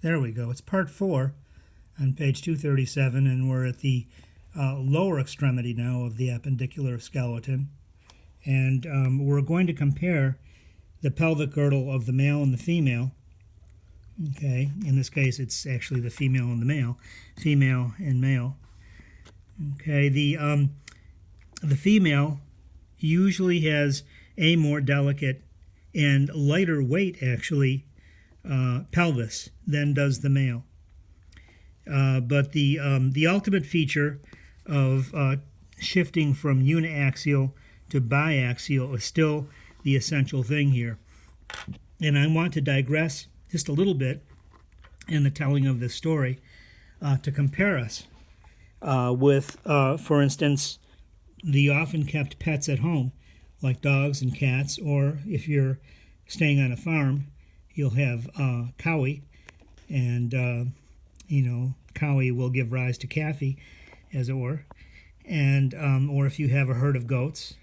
There we go. It's part 4 on page 237, and we're at the lower extremity now of the appendicular skeleton. And we're going to compare the pelvic girdle of the male and the female. Okay, in this case, it's actually the female and the male, female and male. Okay, the female usually has a more delicate and lighter weight, actually, pelvis than does the male. But the ultimate feature of shifting from uniaxial to biaxial is still the essential thing here. And I want to digress just a little bit in the telling of this story to compare us with, for instance, the often kept pets at home, like dogs and cats, or if you're staying on a farm, you'll have cowie, and cowie will give rise to calfie, as it were, and or if you have a herd of goats,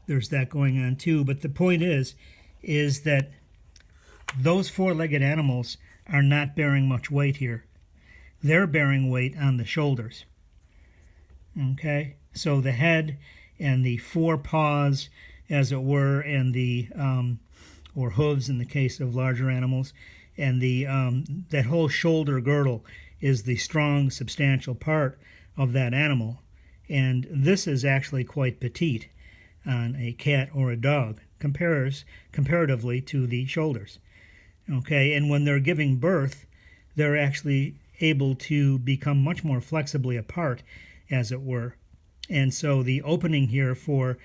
there's that going on too. But the point is that those four-legged animals are not bearing much weight here. They're bearing weight on the shoulders. Okay, so the head and the four paws, as it were, and the or hooves in the case of larger animals, and the that whole shoulder girdle is the strong, substantial part of that animal. And this is actually quite petite on a cat or a dog, comparatively to the shoulders. Okay, and when they're giving birth, they're actually able to become much more flexibly apart, as it were. And so the opening here for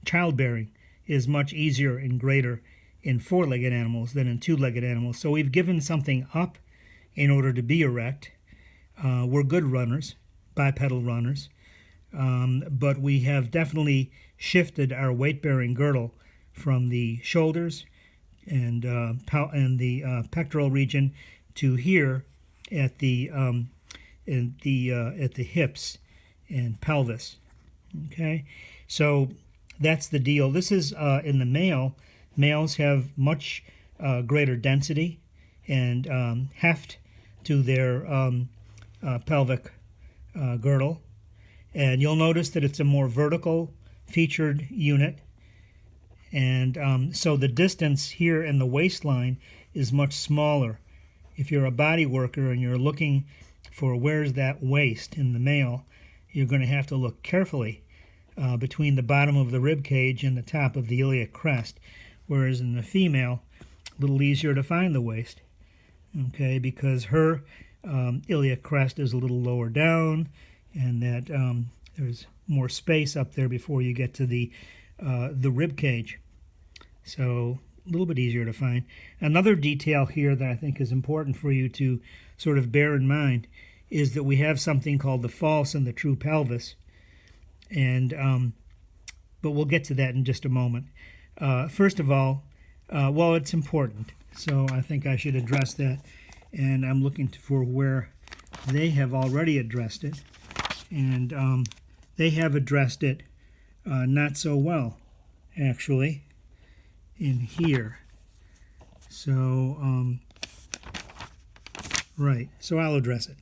childbearing is much easier and greater in four-legged animals than in two-legged animals. So we've given something up in order to be erect. We're good runners, bipedal runners, but we have definitely shifted our weight-bearing girdle from the shoulders and the pectoral region to here at the hips and pelvis. Okay, so that's the deal. This is in the male. Males have much greater density and heft to their pelvic girdle, and you'll notice that it's a more vertical featured unit, and so the distance here in the waistline is much smaller. If you're a body worker and you're looking for where's that waist in the male, you're going to have to look carefully between the bottom of the rib cage and the top of the iliac crest, whereas in the female, a little easier to find the waist, okay, because her iliac crest is a little lower down, and that there's more space up there before you get to the rib cage, so a little bit easier to find. Another detail here that I think is important for you to sort of bear in mind is that we have something called the false and the true pelvis, and but we'll get to that in just a moment. First of all, well, it's important, so I think I should address that, and I'm looking for where they have already addressed it, and they have addressed it not so well, actually, in here. So, right, so I'll address it.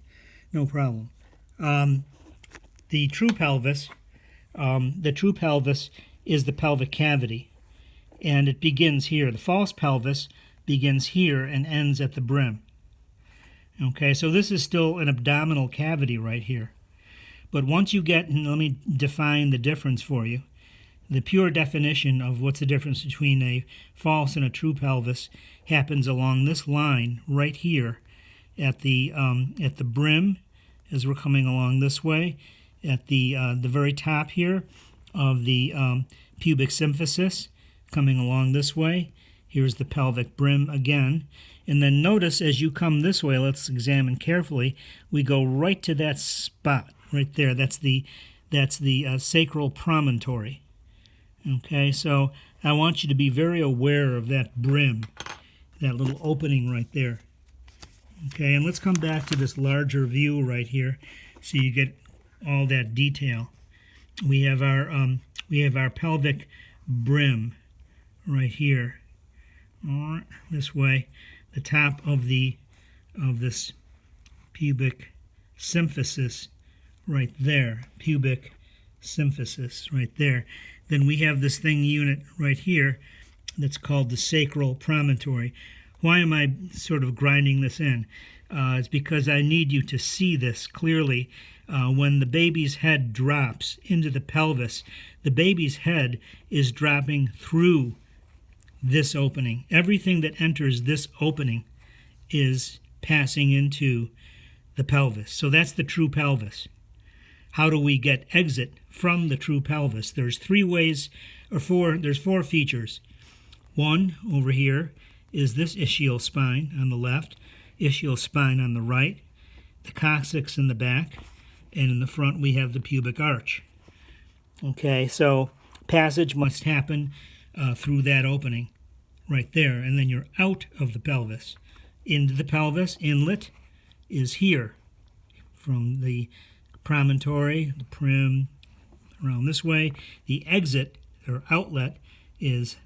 No problem. The true pelvis is the pelvic cavity, and it begins here. The false pelvis begins here and ends at the brim. Okay, so this is still an abdominal cavity right here. But once you get, and let me define the difference for you. The pure definition of what's the difference between a false and a true pelvis happens along this line right here at the brim, as we're coming along this way, at the very top here of the pubic symphysis, coming along this way. Here's the pelvic brim again. And then notice as you come this way, let's examine carefully, we go right to that spot right there. That's the sacral promontory. Okay, so I want you to be very aware of that brim, that little opening right there. Okay, and let's come back to this larger view right here so you get all that detail. We have our pelvic brim right here, this way. the top of this pubic symphysis right there, pubic symphysis right there. Then we have this unit right here that's called the sacral promontory. Why am I sort of grinding this in? It's because I need you to see this clearly. When the baby's head drops into the pelvis, the baby's head is dropping through this opening. Everything that enters this opening is passing into the pelvis. So that's the true pelvis. How do we get exit from the true pelvis? There's there's four features. One over here is this ischial spine on the left, ischial spine on the right, the coccyx in the back, and in the front we have the pubic arch. Okay, so passage must happen through that opening right there, and then you're out of the pelvis. Into the pelvis, inlet is here from the promontory, the prim, around this way. The exit or outlet is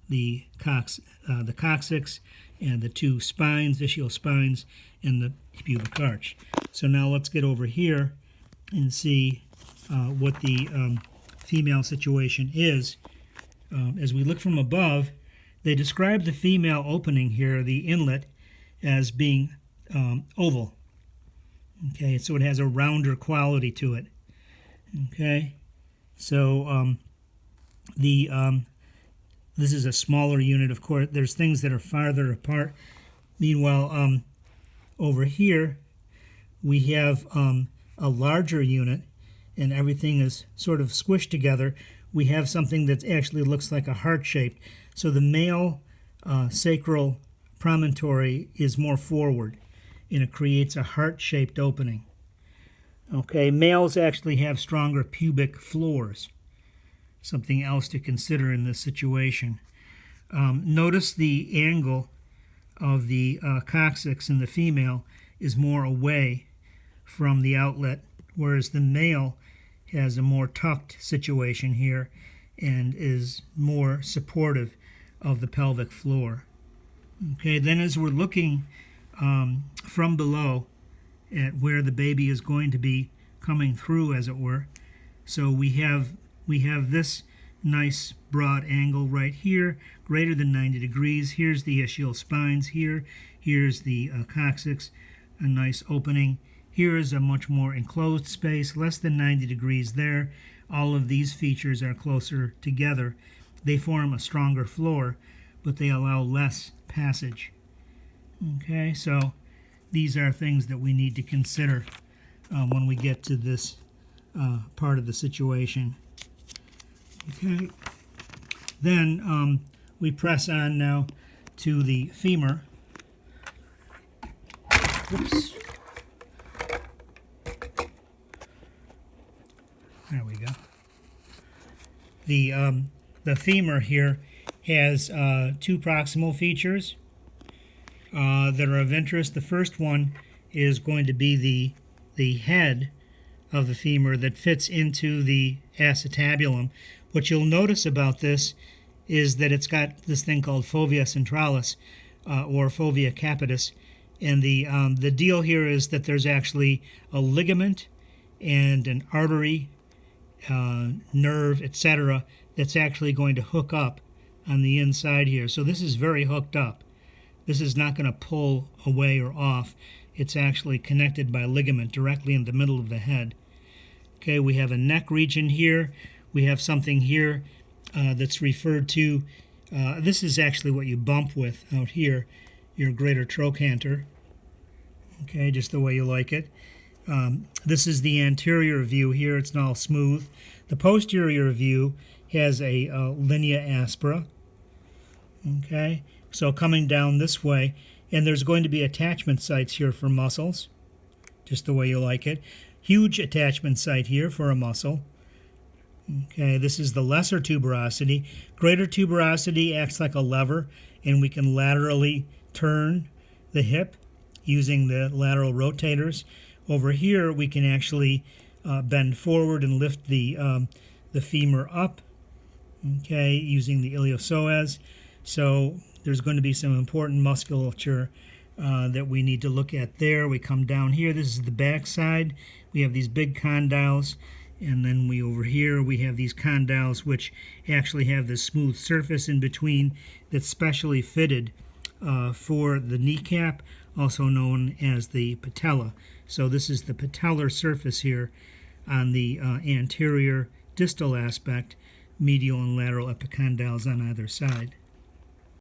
the coccyx and the two spines, ischial spines, and the pubic arch. So now let's get over here and see what the female situation is. As we look from above, they describe the female opening here, the inlet, as being oval. Okay, so it has a rounder quality to it. Okay, so this is a smaller unit, of course. There's things that are farther apart. Meanwhile, over here, we have a larger unit, and everything is sort of squished together. We have something that actually looks like a heart-shaped. So the male sacral promontory is more forward, and it creates a heart-shaped opening. Okay, males actually have stronger pubic floors. Something else to consider in this situation. Notice the angle of the coccyx in the female is more away from the outlet, whereas the male has a more tucked situation here and is more supportive of the pelvic floor. Okay, then as we're looking from below at where the baby is going to be coming through, as it were, so we have this nice broad angle right here, greater than 90 degrees. Here's the ischial spines here. Here's the coccyx, a nice opening. Here is a much more enclosed space, less than 90 degrees there. All of these features are closer together. They form a stronger floor, but they allow less passage. Okay, so these are things that we need to consider when we get to this part of the situation. Okay, then we press on now to the femur. Oops. There we go. The femur here has two proximal features that are of interest. The first one is going to be the head of the femur that fits into the acetabulum. What you'll notice about this is that it's got this thing called fovea centralis or fovea capitis, and the deal here is that there's actually a ligament and an artery, nerve, etc., that's actually going to hook up on the inside here. So this is very hooked up. This is not going to pull away or off. It's actually connected by ligament directly in the middle of the head. Okay, we have a neck region here. We have something here that's referred to, this is actually what you bump with out here, your greater trochanter. Okay, just the way you like it. This is the anterior view here. It's all smooth. The posterior view has a linea aspera. Okay, so coming down this way, and there's going to be attachment sites here for muscles, just the way you like it. Huge attachment site here for a muscle. Okay, this is the lesser tuberosity. Greater tuberosity acts like a lever, and we can laterally turn the hip using the lateral rotators. Over here, we can actually bend forward and lift the femur up, okay, using the iliopsoas. So there's going to be some important musculature that we need to look at there. We come down here. This is the back side. We have these big condyles, and then over here we have these condyles which actually have this smooth surface in between that's specially fitted for the kneecap, also known as the patella. So this is the patellar surface here on the anterior distal aspect, medial and lateral epicondyles on either side.